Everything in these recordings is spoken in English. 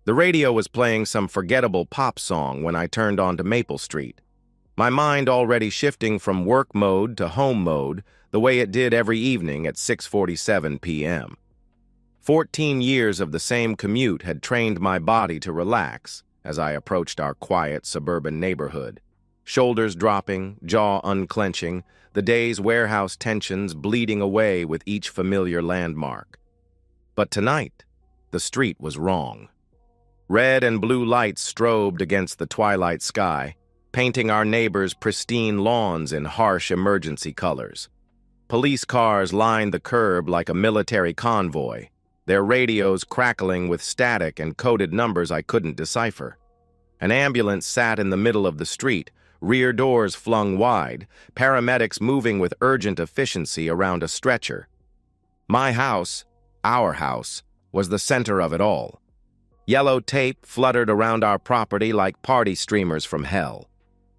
The radio was playing some forgettable pop song when I turned onto Maple Street, my mind already shifting from work mode to home mode the way it did every evening at 6:47 p.m. 14 years of the same commute had trained my body to relax as I approached our quiet suburban neighborhood, shoulders dropping, jaw unclenching, the day's warehouse tensions bleeding away with each familiar landmark. But tonight, the street was wrong. Red and blue lights strobed against the twilight sky, painting our neighbors' pristine lawns in harsh emergency colors. Police cars lined the curb like a military convoy, their radios crackling with static and coded numbers I couldn't decipher. An ambulance sat in the middle of the street, rear doors flung wide, paramedics moving with urgent efficiency around a stretcher. My house, our house, was the center of it all. Yellow tape fluttered around our property like party streamers from hell.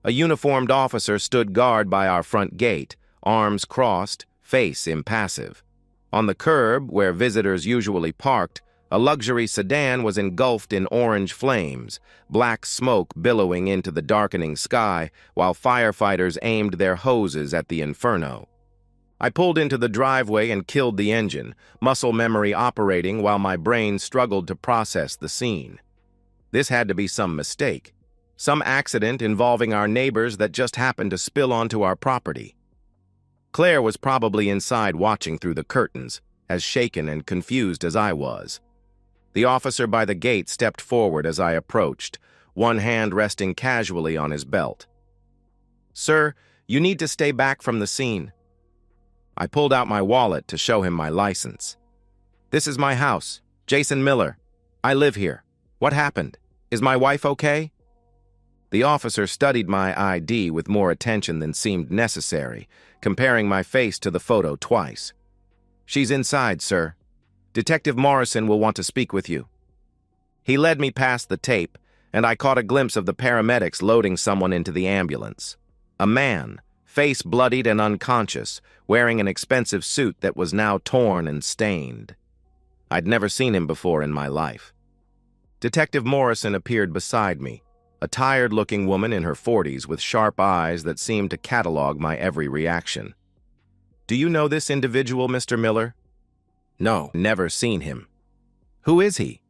A uniformed officer stood guard by our front gate, arms crossed, face impassive. On the curb, where visitors usually parked, a luxury sedan was engulfed in orange flames, black smoke billowing into the darkening sky while firefighters aimed their hoses at the inferno. I pulled into the driveway and killed the engine, muscle memory operating while my brain struggled to process the scene. This had to be some mistake, some accident involving our neighbors that just happened to spill onto our property. Claire was probably inside watching through the curtains, as shaken and confused as I was. The officer by the gate stepped forward as I approached, one hand resting casually on his belt. "Sir, you need to stay back from the scene." I pulled out my wallet to show him my license. "This is my house, Jason Miller. I live here. What happened? Is my wife okay?" The officer studied my ID with more attention than seemed necessary, comparing my face to the photo twice. "She's inside, sir. Detective Morrison will want to speak with you." He led me past the tape, and I caught a glimpse of the paramedics loading someone into the ambulance. A man, face bloodied and unconscious, wearing an expensive suit that was now torn and stained. I'd never seen him before in my life. Detective Morrison appeared beside me, a tired-looking woman in her 40s with sharp eyes that seemed to catalog my every reaction. "Do you know this individual, Mr. Miller?" "No, never seen him." "Who is he?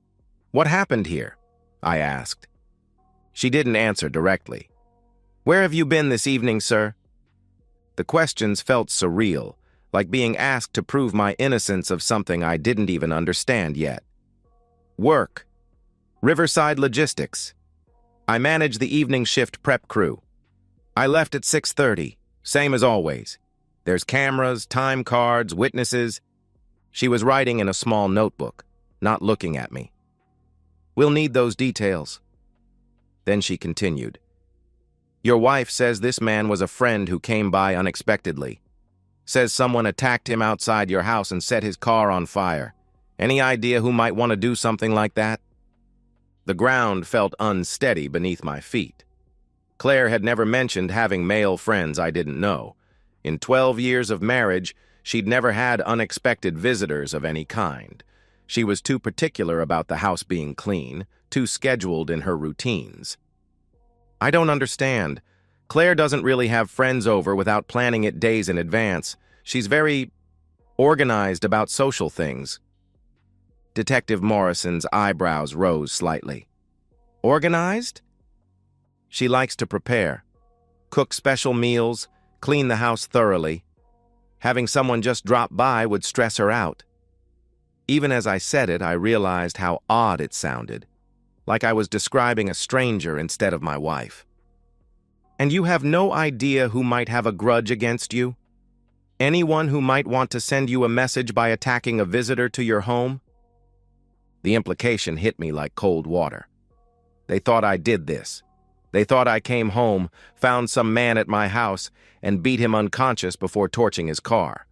What happened here?" I asked. She didn't answer directly. "Where have you been this evening, sir?" The questions felt surreal, like being asked to prove my innocence of something I didn't even understand yet. "Work. Riverside Logistics. I manage the evening shift prep crew. I left at 6:30, same as always. There's cameras, time cards, witnesses." She was writing in a small notebook, not looking at me. "We'll need those details." Then she continued. "Your wife says this man was a friend who came by unexpectedly. Says someone attacked him outside your house and set his car on fire. Any idea who might want to do something like that?" The ground felt unsteady beneath my feet. Claire had never mentioned having male friends I didn't know. In 12 years of marriage, she'd never had unexpected visitors of any kind. She was too particular about the house being clean, too scheduled in her routines. "I don't understand. Claire doesn't really have friends over without planning it days in advance. She's very organized about social things." Detective Morrison's eyebrows rose slightly. "Organized?" "She likes to prepare, cook special meals, clean the house thoroughly. Having someone just drop by would stress her out." Even as I said it, I realized how odd it sounded, like I was describing a stranger instead of my wife. "And you have no idea who might have a grudge against you? Anyone who might want to send you a message by attacking a visitor to your home?" The implication hit me like cold water. They thought I did this. They thought I came home, found some man at my house, and beat him unconscious before torching his car.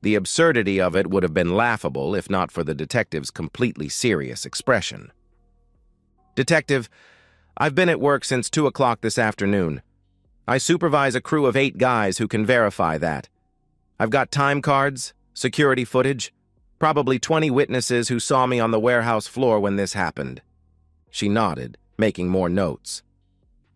The absurdity of it would have been laughable if not for the detective's completely serious expression. "Detective, I've been at work since 2 o'clock this afternoon. I supervise a crew of 8 guys who can verify that. I've got time cards, security footage, probably 20 witnesses who saw me on the warehouse floor when this happened." She nodded, making more notes.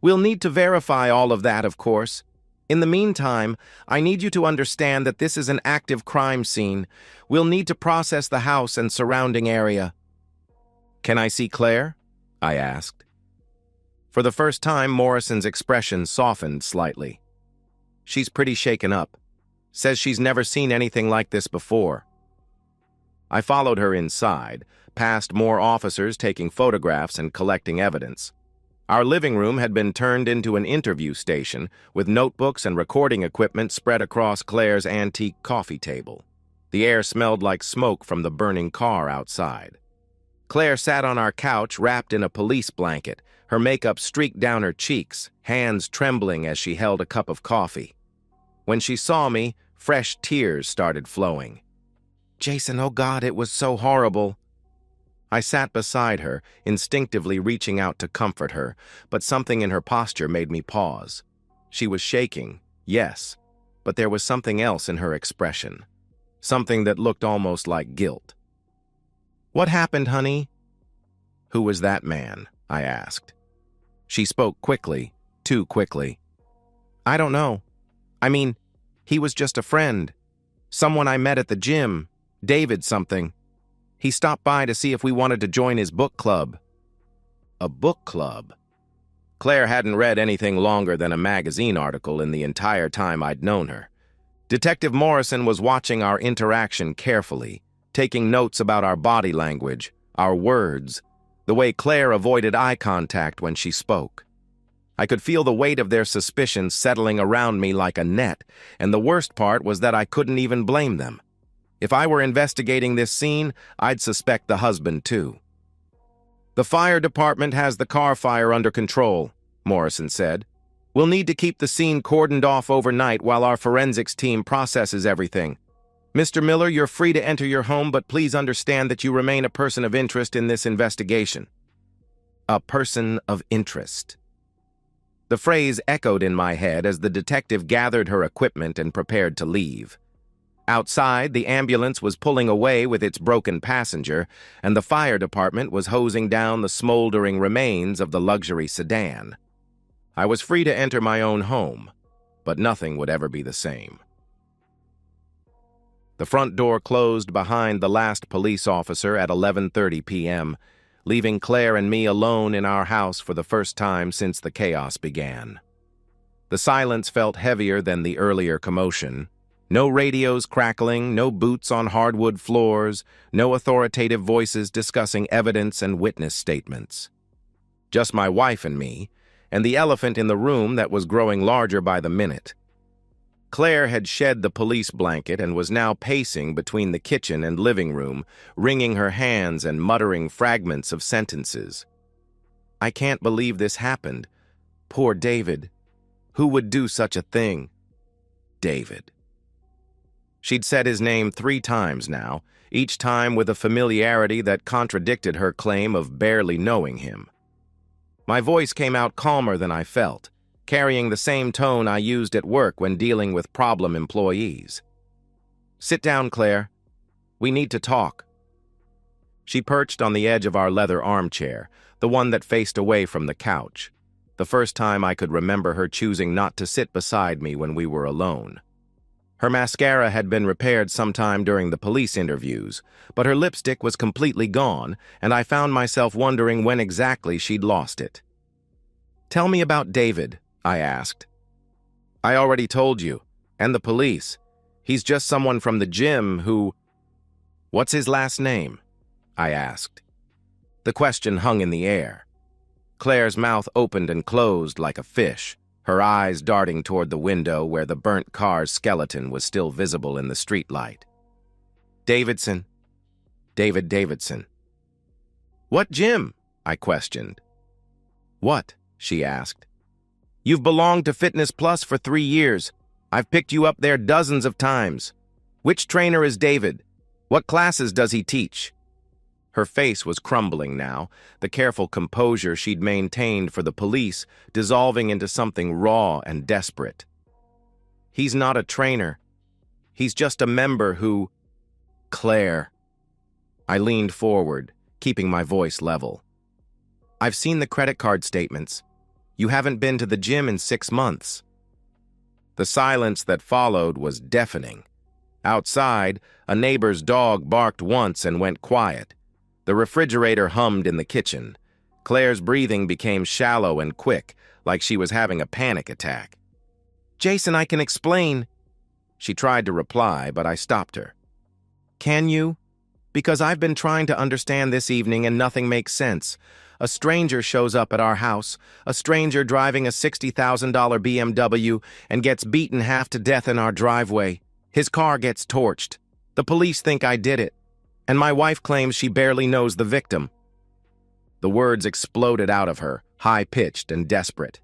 We'll need to verify all of that, of course. In the meantime, I need you to understand that this is an active crime scene. We'll need to process the house and surrounding area. Can I see Claire? I asked. For the first time, Morrison's expression softened slightly. She's pretty shaken up. Says she's never seen anything like this before. I followed her inside, past more officers taking photographs and collecting evidence. Our living room had been turned into an interview station, with notebooks and recording equipment spread across Claire's antique coffee table. The air smelled like smoke from the burning car outside. Claire sat on our couch wrapped in a police blanket, her makeup streaked down her cheeks, hands trembling as she held a cup of coffee. When she saw me, fresh tears started flowing. Jason, oh God, it was so horrible. I sat beside her, instinctively reaching out to comfort her, but something in her posture made me pause. She was shaking, yes, but there was something else in her expression. Something that looked almost like guilt. What happened, honey? Who was that man? I asked. She spoke quickly, too quickly. I don't know. I mean, he was just a friend. Someone I met at the gym, David something. He stopped by to see if we wanted to join his book club. A book club? Claire hadn't read anything longer than a magazine article in the entire time I'd known her. Detective Morrison was watching our interaction carefully, taking notes about our body language, our words, the way Claire avoided eye contact when she spoke. I could feel the weight of their suspicions settling around me like a net, and the worst part was that I couldn't even blame them. If I were investigating this scene, I'd suspect the husband too. The fire department has the car fire under control, Morrison said. We'll need to keep the scene cordoned off overnight while our forensics team processes everything. Mr. Miller, you're free to enter your home, but please understand that you remain a person of interest in this investigation. A person of interest. The phrase echoed in my head as the detective gathered her equipment and prepared to leave. Outside, the ambulance was pulling away with its broken passenger, and the fire department was hosing down the smoldering remains of the luxury sedan. I was free to enter my own home, but nothing would ever be the same. The front door closed behind the last police officer at 11:30 p.m., leaving Claire and me alone in our house for the first time since the chaos began. The silence felt heavier than the earlier commotion. No radios crackling, no boots on hardwood floors, no authoritative voices discussing evidence and witness statements. Just my wife and me, and the elephant in the room that was growing larger by the minute. Claire had shed the police blanket and was now pacing between the kitchen and living room, wringing her hands and muttering fragments of sentences. I can't believe this happened. Poor David. Who would do such a thing? David. She'd said his name 3 times now, each time with a familiarity that contradicted her claim of barely knowing him. My voice came out calmer than I felt, carrying the same tone I used at work when dealing with problem employees. Sit down, Claire. We need to talk. She perched on the edge of our leather armchair, the one that faced away from the couch, the first time I could remember her choosing not to sit beside me when we were alone. Her mascara had been repaired sometime during the police interviews, but her lipstick was completely gone, and I found myself wondering when exactly she'd lost it. Tell me about David, I asked. I already told you, and the police. He's just someone from the gym who... What's his last name? I asked. The question hung in the air. Claire's mouth opened and closed like a fish, her eyes darting toward the window where the burnt car's skeleton was still visible in the streetlight. Davidson. David Davidson. What gym? I questioned. What? She asked. You've belonged to Fitness Plus for 3 years. I've picked you up there dozens of times. Which trainer is David? What classes does he teach? Her face was crumbling now, the careful composure she'd maintained for the police dissolving into something raw and desperate. He's not a trainer. He's just a member who... Claire. I leaned forward, keeping my voice level. I've seen the credit card statements. You haven't been to the gym in 6 months. The silence that followed was deafening. Outside, a neighbor's dog barked once and went quiet. The refrigerator hummed in the kitchen. Claire's breathing became shallow and quick, like she was having a panic attack. "Jason, I can explain." She tried to reply, but I stopped her. "Can you? Because I've been trying to understand this evening and nothing makes sense. A stranger shows up at our house, a stranger driving a $60,000 BMW, and gets beaten half to death in our driveway. His car gets torched. The police think I did it, and my wife claims she barely knows the victim." The words exploded out of her, high-pitched and desperate.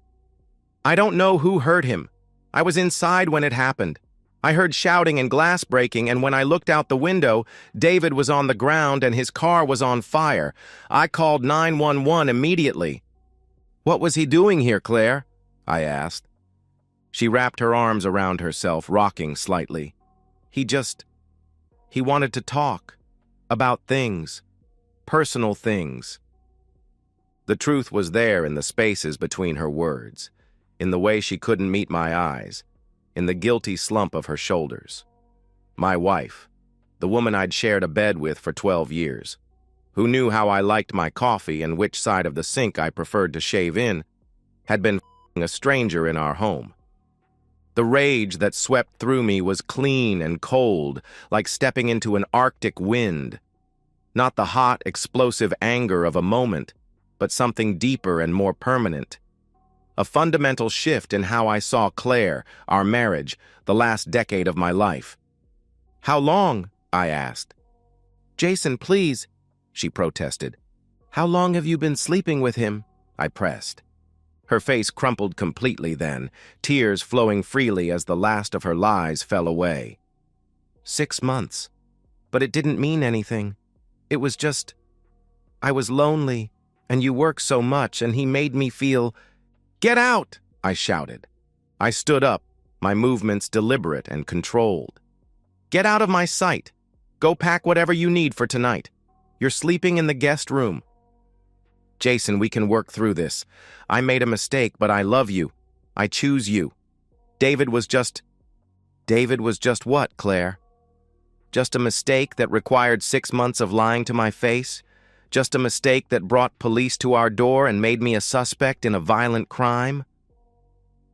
"I don't know who hurt him. I was inside when it happened. I heard shouting and glass breaking, and when I looked out the window, David was on the ground and his car was on fire. I called 911 immediately." "What was he doing here, Claire?" I asked. She wrapped her arms around herself, rocking slightly. He wanted to talk. About things. Personal things." The truth was there in the spaces between her words, in the way she couldn't meet my eyes, in the guilty slump of her shoulders. My wife, the woman I'd shared a bed with for 12 years, who knew how I liked my coffee and which side of the sink I preferred to shave in, had been a stranger in our home. The rage that swept through me was clean and cold, like stepping into an Arctic wind. Not the hot, explosive anger of a moment, but something deeper and more permanent. A fundamental shift in how I saw Claire, our marriage, the last decade of my life. "How long?" I asked. "Jason, please," she protested. "How long have you been sleeping with him?" I pressed. Her face crumpled completely then, tears flowing freely as the last of her lies fell away. 6 months. But it didn't mean anything. It was just, I was lonely, and you work so much, and he made me feel... "Get out!" I shouted. I stood up, my movements deliberate and controlled. "Get out of my sight. Go pack whatever you need for tonight. You're sleeping in the guest room." "Jason, we can work through this. I made a mistake, but I love you. I choose you. David was just what, Claire? Just a mistake that required 6 months of lying to my face? Just a mistake that brought police to our door and made me a suspect in a violent crime?"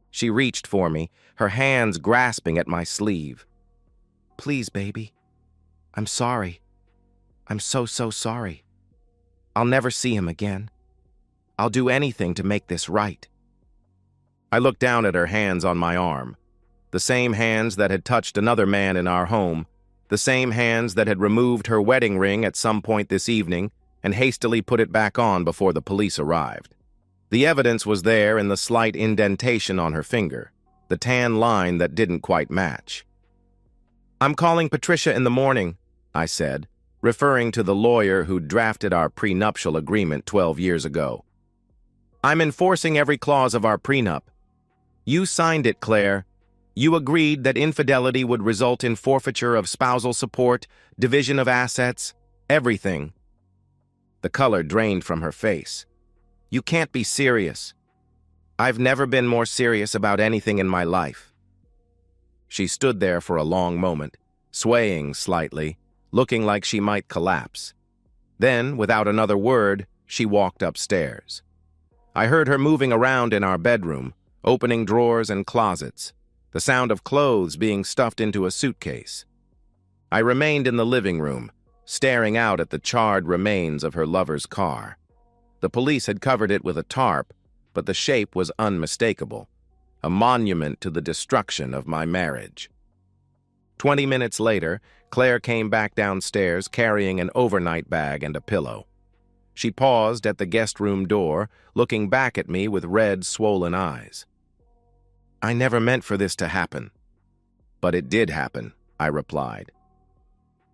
She reached for me, her hands grasping at my sleeve. "Please, baby. I'm sorry. I'm so sorry. I'll never see him again. I'll do anything to make this right." I looked down at her hands on my arm, the same hands that had touched another man in our home, the same hands that had removed her wedding ring at some point this evening and hastily put it back on before the police arrived. The evidence was there in the slight indentation on her finger, the tan line that didn't quite match. "I'm calling Patricia in the morning," I said, referring to the lawyer who drafted our prenuptial agreement 12 years ago. "I'm enforcing every clause of our prenup. You signed it, Claire. You agreed that infidelity would result in forfeiture of spousal support, division of assets, everything." The color drained from her face. "You can't be serious." "I've never been more serious about anything in my life." She stood there for a long moment, swaying slightly, looking like she might collapse. Then, without another word, she walked upstairs. I heard her moving around in our bedroom, opening drawers and closets, the sound of clothes being stuffed into a suitcase. I remained in the living room, staring out at the charred remains of her lover's car. The police had covered it with a tarp, but the shape was unmistakable, a monument to the destruction of my marriage. 20 minutes later, Claire came back downstairs carrying an overnight bag and a pillow. She paused at the guest room door, looking back at me with red, swollen eyes. "I never meant for this to happen." "But it did happen," I replied.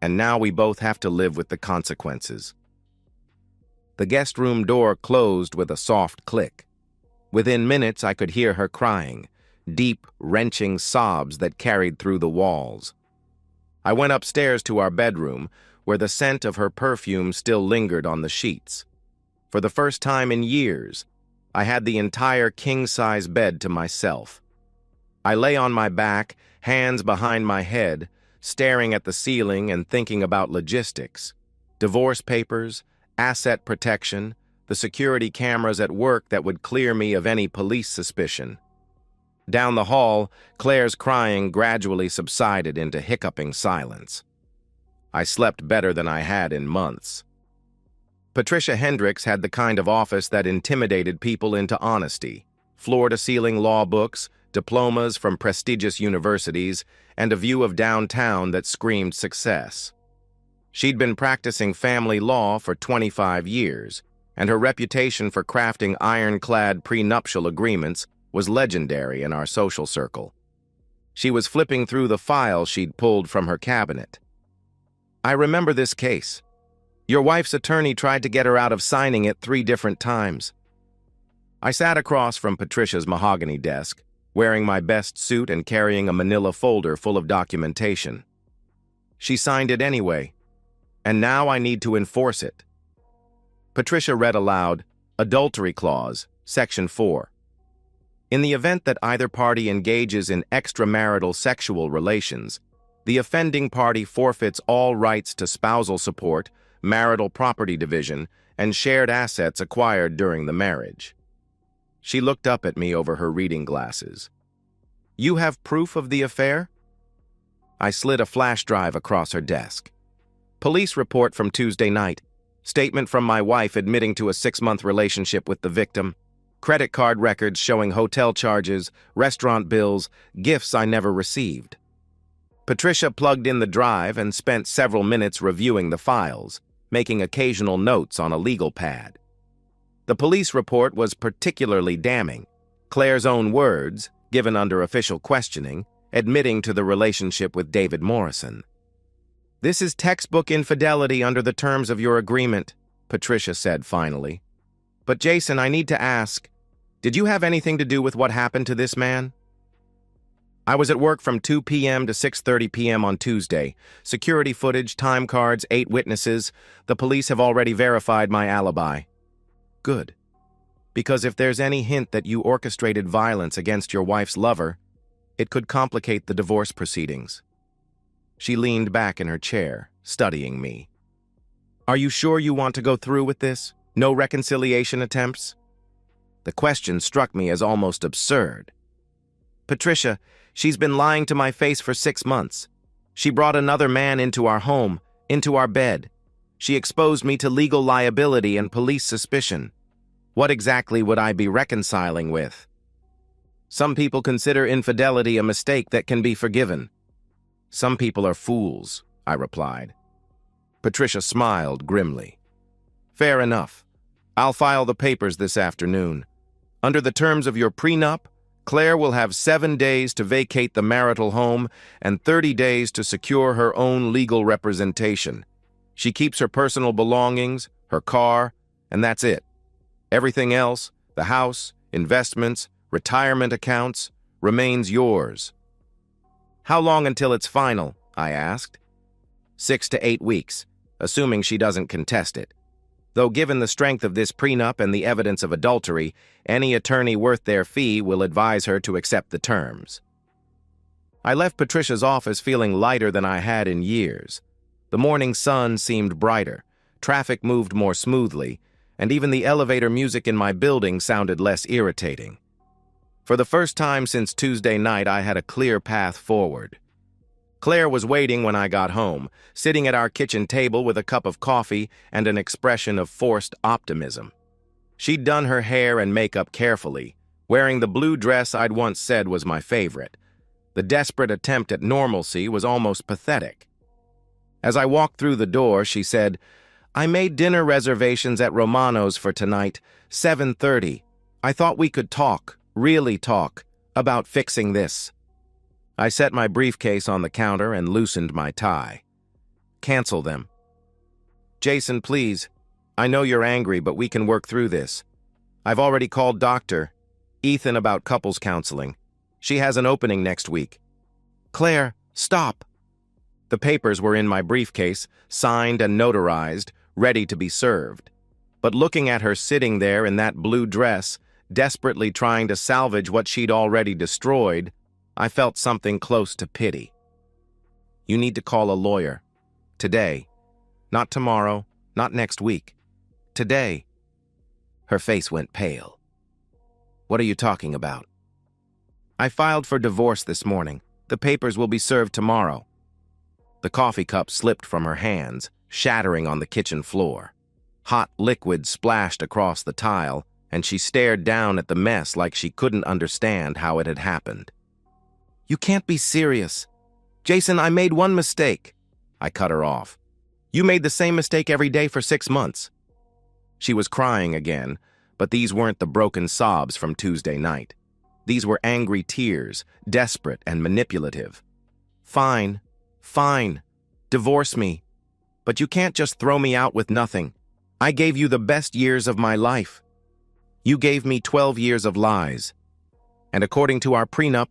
"And now we both have to live with the consequences." The guest room door closed with a soft click. Within minutes, I could hear her crying, deep, wrenching sobs that carried through the walls. I went upstairs to our bedroom, where the scent of her perfume still lingered on the sheets. For the first time in years, I had the entire king-size bed to myself. I lay on my back, hands behind my head, staring at the ceiling and thinking about logistics. Divorce papers, asset protection, the security cameras at work that would clear me of any police suspicion. Down the hall, Claire's crying gradually subsided into hiccuping silence. I slept better than I had in months. Patricia Hendricks had the kind of office that intimidated people into honesty. Floor-to-ceiling law books, diplomas from prestigious universities, and a view of downtown that screamed success. She'd been practicing family law for 25 years, and her reputation for crafting ironclad prenuptial agreements was legendary in our social circle. She was flipping through the files she'd pulled from her cabinet. "I remember this case. Your wife's attorney tried to get her out of signing it 3 different times." I sat across from Patricia's mahogany desk, wearing my best suit and carrying a manila folder full of documentation. "She signed it anyway, and now I need to enforce it." Patricia read aloud, "Adultery Clause, Section 4. In the event that either party engages in extramarital sexual relations, the offending party forfeits all rights to spousal support, marital property division, and shared assets acquired during the marriage." She looked up at me over her reading glasses. "You have proof of the affair?" I slid a flash drive across her desk. "Police report from Tuesday night. Statement from my wife admitting to a 6-month relationship with the victim. Credit card records showing hotel charges, restaurant bills, gifts I never received." Patricia plugged in the drive and spent several minutes reviewing the files, making occasional notes on a legal pad. The police report was particularly damning. Claire's own words, given under official questioning, admitting to the relationship with David Morrison. "This is textbook infidelity under the terms of your agreement," Patricia said finally. "But Jason, I need to ask, did you have anything to do with what happened to this man?" "I was at work from 2 p.m. to 6:30 p.m. on Tuesday. Security footage, time cards, 8 witnesses. The police have already verified my alibi." "Good. Because if there's any hint that you orchestrated violence against your wife's lover, it could complicate the divorce proceedings." She leaned back in her chair, studying me. "Are you sure you want to go through with this? No reconciliation attempts?" The question struck me as almost absurd. "Patricia, she's been lying to my face for 6 months. She brought another man into our home, into our bed. She exposed me to legal liability and police suspicion. What exactly would I be reconciling with?" "Some people consider infidelity a mistake that can be forgiven." "Some people are fools," I replied. Patricia smiled grimly. "Fair enough. I'll file the papers this afternoon. Under the terms of your prenup, Claire will have 7 days to vacate the marital home and 30 days to secure her own legal representation. She keeps her personal belongings, her car, and that's it. Everything else, the house, investments, retirement accounts, remains yours." "How long until it's final?" I asked. 6 to 8 weeks, assuming she doesn't contest it. Though given the strength of this prenup and the evidence of adultery, any attorney worth their fee will advise her to accept the terms. I left Patricia's office feeling lighter than I had in years. The morning sun seemed brighter, traffic moved more smoothly, and even the elevator music in my building sounded less irritating. For the first time since Tuesday night, I had a clear path forward. Claire was waiting when I got home, sitting at our kitchen table with a cup of coffee and an expression of forced optimism. She'd done her hair and makeup carefully, wearing the blue dress I'd once said was my favorite. The desperate attempt at normalcy was almost pathetic. As I walked through the door, she said, "I made dinner reservations at Romano's for tonight, 7:30. I thought we could talk, really talk, about fixing this." I set my briefcase on the counter and loosened my tie. "Cancel them." "Jason, please. I know you're angry, but we can work through this. I've already called Dr. Ethan about couples counseling. She has an opening next week." "Claire, stop." The papers were in my briefcase, signed and notarized, ready to be served. But looking at her sitting there in that blue dress, desperately trying to salvage what she'd already destroyed, I felt something close to pity. You need to call a lawyer. Today. Not tomorrow, not next week. Today. Her face went pale. What are you talking about? I filed for divorce this morning. The papers will be served tomorrow. The coffee cup slipped from her hands, shattering on the kitchen floor. Hot liquid splashed across the tile, and she stared down at the mess like she couldn't understand how it had happened. You can't be serious. Jason, I made one mistake. I cut her off. You made the same mistake every day for 6 months. She was crying again, but these weren't the broken sobs from Tuesday night. These were angry tears, desperate and manipulative. Fine, fine. Divorce me. But you can't just throw me out with nothing. I gave you the best years of my life. You gave me 12 years of lies. And according to our prenup,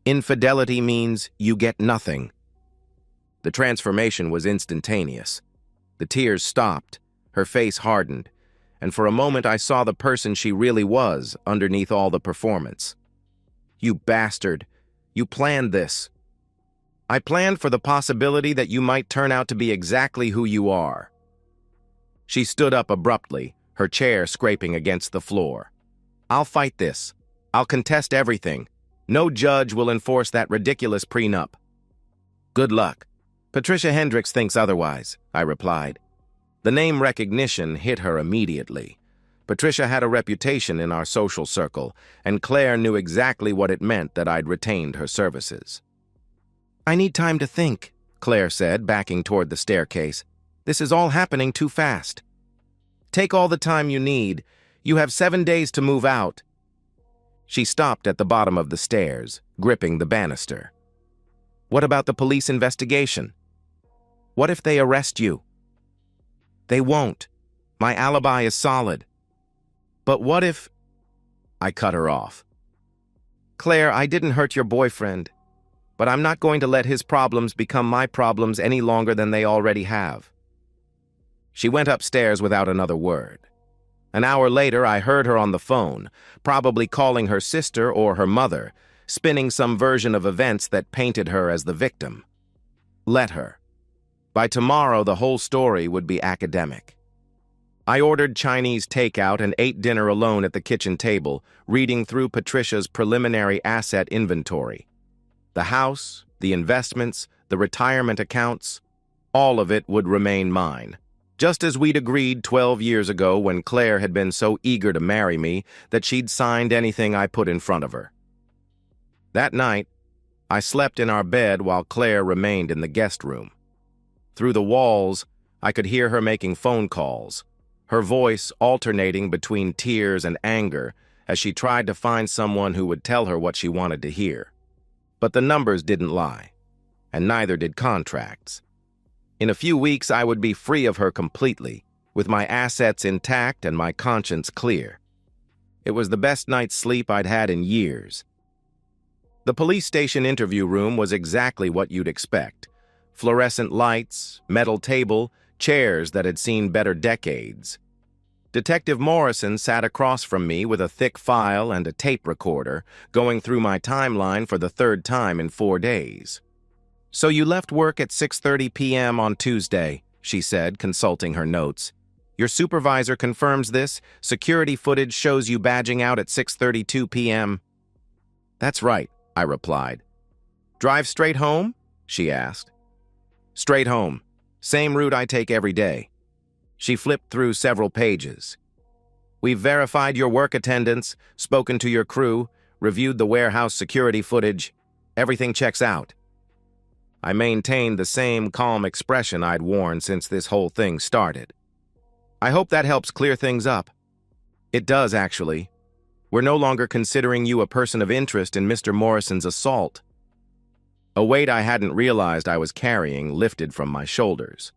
infidelity means you get nothing. The transformation was instantaneous. The tears stopped, her face hardened, and for a moment I saw the person she really was underneath all the performance. You bastard. You planned this. I planned for the possibility that you might turn out to be exactly who you are. She stood up abruptly, her chair scraping against the floor. I'll fight this. I'll contest everything. No judge will enforce that ridiculous prenup. Good luck. Patricia Hendricks thinks otherwise, I replied. The name recognition hit her immediately. Patricia had a reputation in our social circle, and Claire knew exactly what it meant that I'd retained her services. I need time to think, Claire said, backing toward the staircase. This is all happening too fast. Take all the time you need. You have 7 days to move out. She stopped at the bottom of the stairs, gripping the banister. What about the police investigation? What if they arrest you? They won't. My alibi is solid. But what if... I cut her off. Claire, I didn't hurt your boyfriend, but I'm not going to let his problems become my problems any longer than they already have. She went upstairs without another word. An hour later, I heard her on the phone, probably calling her sister or her mother, spinning some version of events that painted her as the victim. Let her. By tomorrow, the whole story would be academic. I ordered Chinese takeout and ate dinner alone at the kitchen table, reading through Patricia's preliminary asset inventory. The house, the investments, the retirement accounts, all of it would remain mine. Just as we'd agreed 12 years ago when Claire had been so eager to marry me that she'd signed anything I put in front of her. That night, I slept in our bed while Claire remained in the guest room. Through the walls, I could hear her making phone calls, her voice alternating between tears and anger as she tried to find someone who would tell her what she wanted to hear. But the numbers didn't lie, and neither did contracts. In a few weeks, I would be free of her completely, with my assets intact and my conscience clear. It was the best night's sleep I'd had in years. The police station interview room was exactly what you'd expect. Fluorescent lights, metal table, chairs that had seen better decades. Detective Morrison sat across from me with a thick file and a tape recorder, going through my timeline for the 3rd time in 4 days. So you left work at 6:30 p.m. on Tuesday, she said, consulting her notes. Your supervisor confirms this. Security footage shows you badging out at 6:32 p.m. That's right, I replied. Drive straight home? She asked. Straight home. Same route I take every day. She flipped through several pages. We've verified your work attendance, spoken to your crew, reviewed the warehouse security footage. Everything checks out. I maintained the same calm expression I'd worn since this whole thing started. I hope that helps clear things up. It does, actually. We're no longer considering you a person of interest in Mr. Morrison's assault. A weight I hadn't realized I was carrying lifted from my shoulders.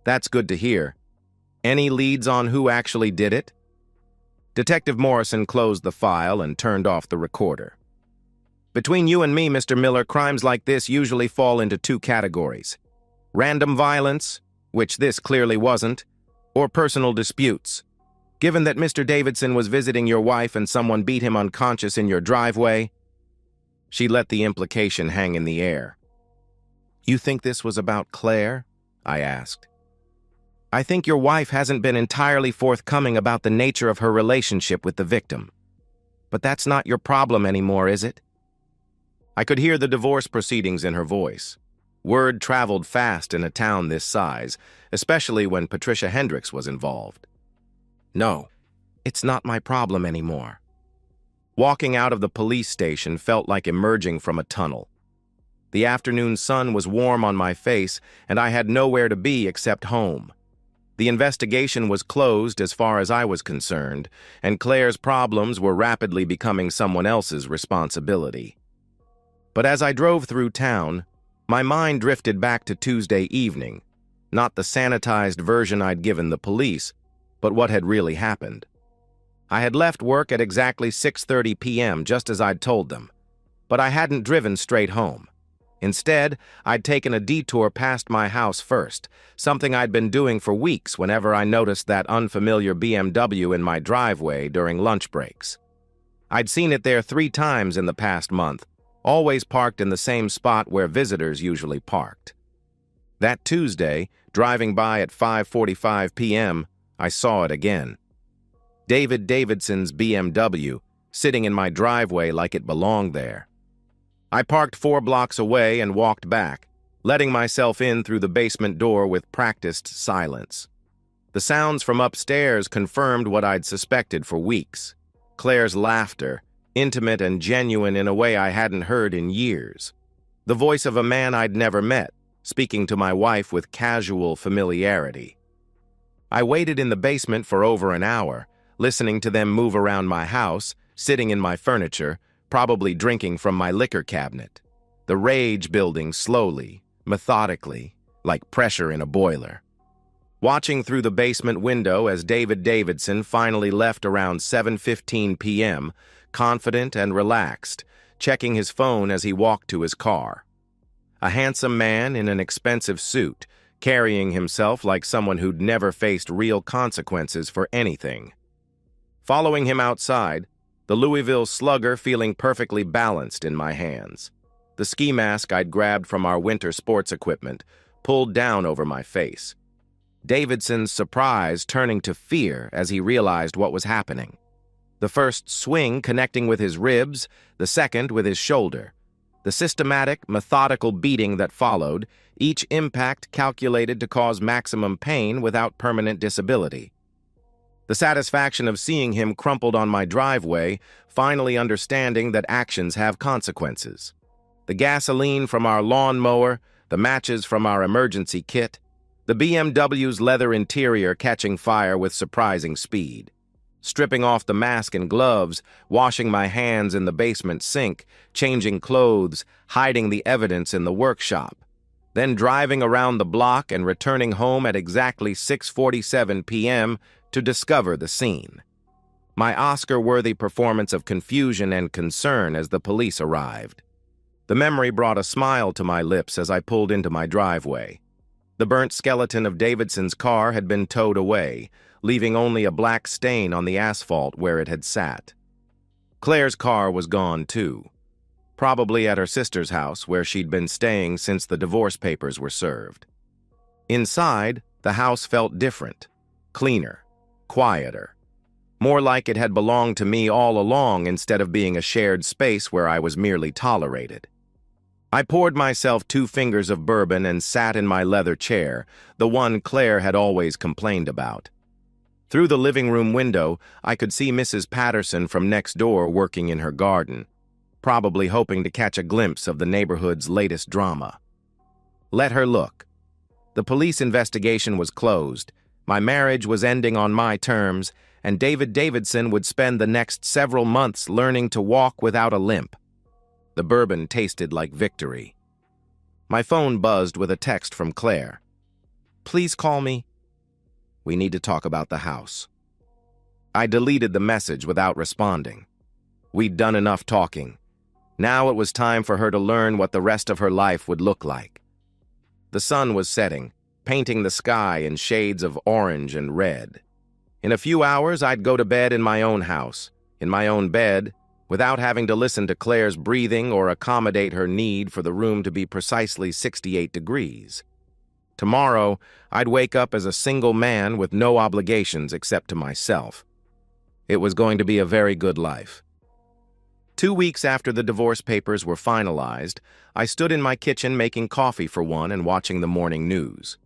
That's good to hear. Any leads on who actually did it? Detective Morrison closed the file and turned off the recorder. Between you and me, Mr. Miller, crimes like this usually fall into 2 categories. Random violence, which this clearly wasn't, or personal disputes. Given that Mr. Davidson was visiting your wife and someone beat him unconscious in your driveway, she let the implication hang in the air. You think this was about Claire? I asked. I think your wife hasn't been entirely forthcoming about the nature of her relationship with the victim. But that's not your problem anymore, is it? I could hear the divorce proceedings in her voice. Word traveled fast in a town this size, especially when Patricia Hendricks was involved. No, it's not my problem anymore. Walking out of the police station felt like emerging from a tunnel. The afternoon sun was warm on my face, and I had nowhere to be except home. The investigation was closed as far as I was concerned, and Claire's problems were rapidly becoming someone else's responsibility. But as I drove through town, my mind drifted back to Tuesday evening, not the sanitized version I'd given the police, but what had really happened. I had left work at exactly 6:30 p.m., just as I'd told them, but I hadn't driven straight home. Instead, I'd taken a detour past my house first, something I'd been doing for weeks whenever I noticed that unfamiliar BMW in my driveway during lunch breaks. I'd seen it there 3 times in the past month, always parked in the same spot where visitors usually parked. That Tuesday, driving by at 5:45 p.m., I saw it again. David Davidson's BMW, sitting in my driveway like it belonged there. I parked 4 blocks away and walked back, letting myself in through the basement door with practiced silence. The sounds from upstairs confirmed what I'd suspected for weeks. Claire's laughter, intimate and genuine in a way I hadn't heard in years. The voice of a man I'd never met, speaking to my wife with casual familiarity. I waited in the basement for over an hour, listening to them move around my house, sitting in my furniture, probably drinking from my liquor cabinet. The rage building slowly, methodically, like pressure in a boiler. Watching through the basement window as David Davidson finally left around 7:15 p.m., confident and relaxed, checking his phone as he walked to his car. A handsome man in an expensive suit, carrying himself like someone who'd never faced real consequences for anything. Following him outside, the Louisville Slugger feeling perfectly balanced in my hands. The ski mask I'd grabbed from our winter sports equipment pulled down over my face. Davidson's surprise turning to fear as he realized what was happening. The first swing connecting with his ribs, the second with his shoulder. The systematic, methodical beating that followed, each impact calculated to cause maximum pain without permanent disability. The satisfaction of seeing him crumpled on my driveway, finally understanding that actions have consequences. The gasoline from our lawnmower, the matches from our emergency kit, the BMW's leather interior catching fire with surprising speed. Stripping off the mask and gloves, washing my hands in the basement sink, changing clothes, hiding the evidence in the workshop. Then driving around the block and returning home at exactly 6:47 p.m., to discover the scene. My Oscar-worthy performance of confusion and concern as the police arrived. The memory brought a smile to my lips as I pulled into my driveway. The burnt skeleton of Davidson's car had been towed away, leaving only a black stain on the asphalt where it had sat. Claire's car was gone too, probably at her sister's house where she'd been staying since the divorce papers were served. Inside, the house felt different, cleaner, quieter. More like it had belonged to me all along instead of being a shared space where I was merely tolerated. I poured myself 2 fingers of bourbon and sat in my leather chair, the one Claire had always complained about. Through the living room window, I could see Mrs. Patterson from next door working in her garden, probably hoping to catch a glimpse of the neighborhood's latest drama. Let her look. The police investigation was closed. My marriage was ending on my terms, and David Davidson would spend the next several months learning to walk without a limp. The bourbon tasted like victory. My phone buzzed with a text from Claire. "Please call me. We need to talk about the house." I deleted the message without responding. We'd done enough talking. Now it was time for her to learn what the rest of her life would look like. The sun was setting, painting the sky in shades of orange and red. In a few hours, I'd go to bed in my own house, in my own bed, without having to listen to Claire's breathing or accommodate her need for the room to be precisely 68 degrees. Tomorrow, I'd wake up as a single man with no obligations except to myself. It was going to be a very good life. 2 weeks after the divorce papers were finalized, I stood in my kitchen making coffee for one and watching the morning news.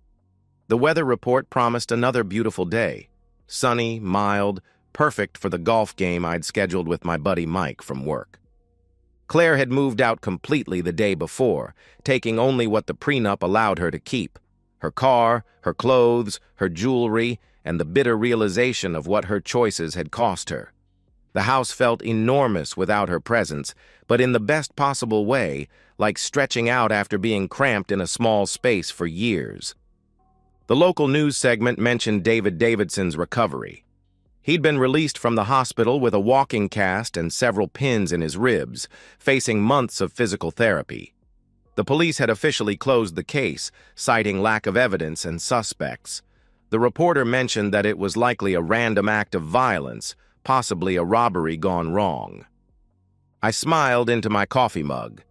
The weather report promised another beautiful day. Sunny, mild, perfect for the golf game I'd scheduled with my buddy Mike from work. Claire had moved out completely the day before, taking only what the prenup allowed her to keep: her car, her clothes, her jewelry, and the bitter realization of what her choices had cost her. The house felt enormous without her presence, but in the best possible way, like stretching out after being cramped in a small space for years. The local news segment mentioned David Davidson's recovery. He'd been released from the hospital with a walking cast and several pins in his ribs, facing months of physical therapy. The police had officially closed the case, citing lack of evidence and suspects. The reporter mentioned that it was likely a random act of violence, possibly a robbery gone wrong. I smiled into my coffee mug.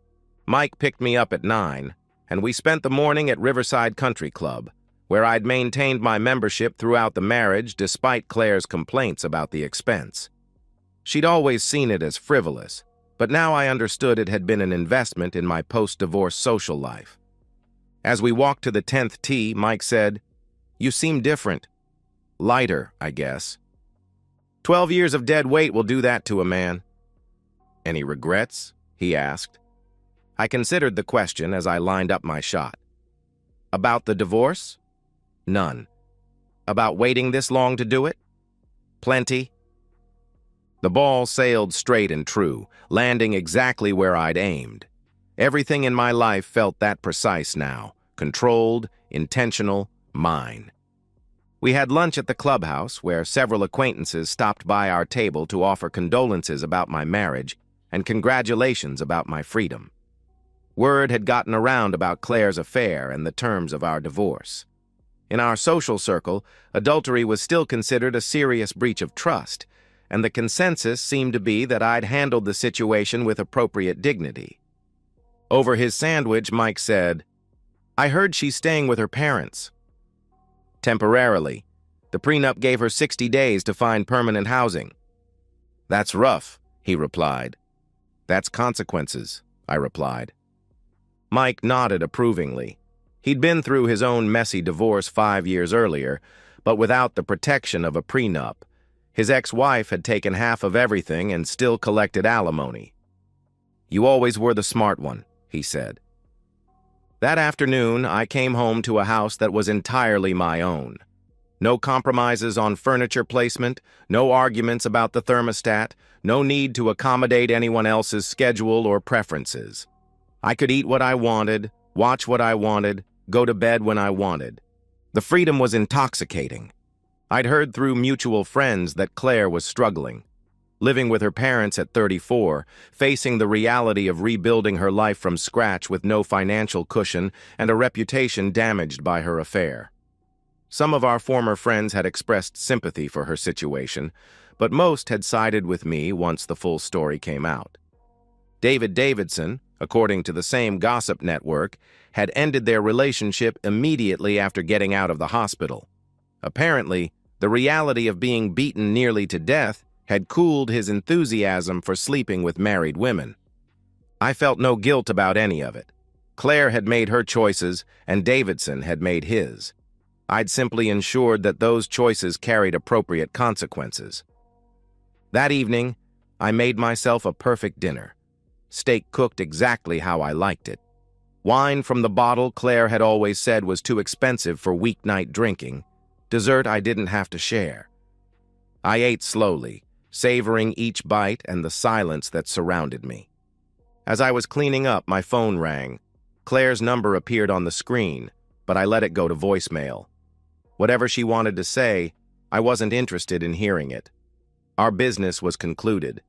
Mike picked me up at 9, and we spent the morning at Riverside Country Club, where I'd maintained my membership throughout the marriage despite Claire's complaints about the expense. She'd always seen it as frivolous, but now I understood it had been an investment in my post-divorce social life. As we walked to the 10th tee, Mike said, "You seem different. Lighter, I guess. 12 years of dead weight will do that to a man." "Any regrets?" he asked. I considered the question as I lined up my shot. "About the divorce? None. About waiting this long to do it? Plenty." The ball sailed straight and true, landing exactly where I'd aimed. Everything in my life felt that precise now, controlled, intentional, mine. We had lunch at the clubhouse, where several acquaintances stopped by our table to offer condolences about my marriage and congratulations about my freedom. Word had gotten around about Claire's affair and the terms of our divorce. In our social circle, adultery was still considered a serious breach of trust, and the consensus seemed to be that I'd handled the situation with appropriate dignity. Over his sandwich, Mike said, "I heard she's staying with her parents." "Temporarily. The prenup gave her 60 days to find permanent housing." "That's rough," he replied. "That's consequences," I replied. Mike nodded approvingly. He'd been through his own messy divorce 5 years earlier, but without the protection of a prenup. His ex-wife had taken half of everything and still collected alimony. "You always were the smart one," he said. That afternoon, I came home to a house that was entirely my own. No compromises on furniture placement, no arguments about the thermostat, no need to accommodate anyone else's schedule or preferences. I could eat what I wanted, watch what I wanted, go to bed when I wanted. The freedom was intoxicating. I'd heard through mutual friends that Claire was struggling, living with her parents at 34, facing the reality of rebuilding her life from scratch with no financial cushion and a reputation damaged by her affair. Some of our former friends had expressed sympathy for her situation, but most had sided with me once the full story came out. David Davidson, according to the same gossip network, had ended their relationship immediately after getting out of the hospital. Apparently, the reality of being beaten nearly to death had cooled his enthusiasm for sleeping with married women. I felt no guilt about any of it. Claire had made her choices, and Davidson had made his. I'd simply ensured that those choices carried appropriate consequences. That evening, I made myself a perfect dinner. Steak cooked exactly how I liked it. Wine from the bottle Claire had always said was too expensive for weeknight drinking. Dessert I didn't have to share. I ate slowly, savoring each bite and the silence that surrounded me. As I was cleaning up, my phone rang. Claire's number appeared on the screen, but I let it go to voicemail. Whatever she wanted to say, I wasn't interested in hearing it. Our business was concluded.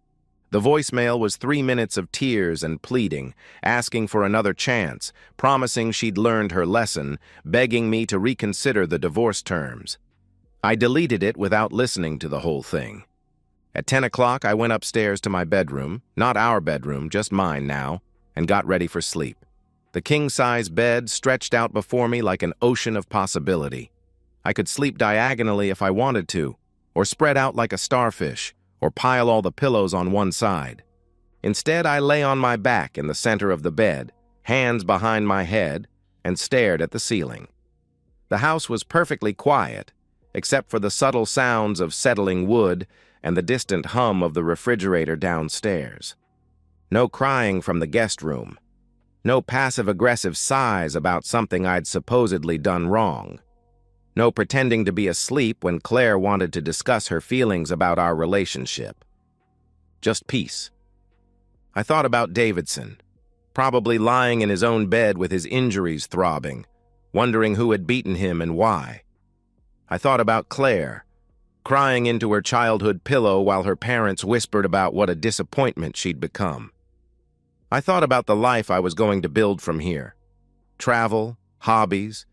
The voicemail was 3 minutes of tears and pleading, asking for another chance, promising she'd learned her lesson, begging me to reconsider the divorce terms. I deleted it without listening to the whole thing. At 10 o'clock, I went upstairs to my bedroom, not our bedroom, just mine now, and got ready for sleep. The king-size bed stretched out before me like an ocean of possibility. I could sleep diagonally if I wanted to, or spread out like a starfish, or pile all the pillows on one side. Instead, I lay on my back in the center of the bed, hands behind my head, and stared at the ceiling. The house was perfectly quiet, except for the subtle sounds of settling wood and the distant hum of the refrigerator downstairs. No crying from the guest room. No passive-aggressive sighs about something I'd supposedly done wrong. No pretending to be asleep when Claire wanted to discuss her feelings about our relationship. Just peace. I thought about Davidson, probably lying in his own bed with his injuries throbbing, wondering who had beaten him and why. I thought about Claire, crying into her childhood pillow while her parents whispered about what a disappointment she'd become. I thought about the life I was going to build from here. Travel, hobbies,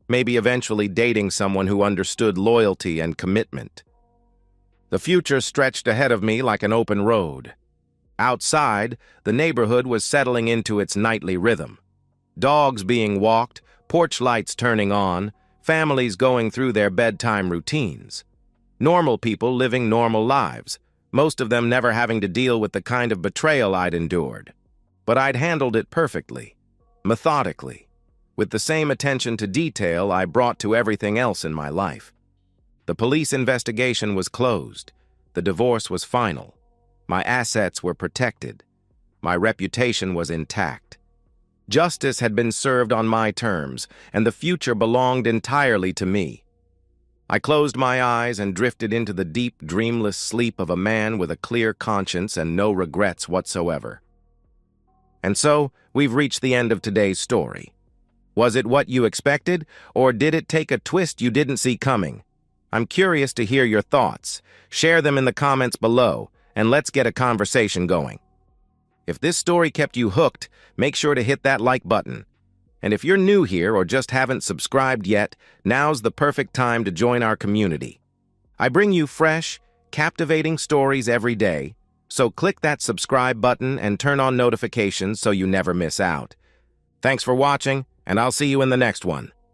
maybe eventually dating someone who understood loyalty and commitment. The future stretched ahead of me like an open road. Outside, the neighborhood was settling into its nightly rhythm. Dogs being walked, porch lights turning on, families going through their bedtime routines. Normal people living normal lives, most of them never having to deal with the kind of betrayal I'd endured. But I'd handled it perfectly, methodically, with the same attention to detail I brought to everything else in my life. The police investigation was closed. The divorce was final. My assets were protected. My reputation was intact. Justice had been served on my terms, and the future belonged entirely to me. I closed my eyes and drifted into the deep, dreamless sleep of a man with a clear conscience and no regrets whatsoever. And so, we've reached the end of today's story. Was it what you expected, or did it take a twist you didn't see coming? I'm curious to hear your thoughts. Share them in the comments below, and let's get a conversation going. If this story kept you hooked, make sure to hit that like button. And if you're new here or just haven't subscribed yet, now's the perfect time to join our community. I bring you fresh, captivating stories every day, so click that subscribe button and turn on notifications so you never miss out. Thanks for watching, and I'll see you in the next one.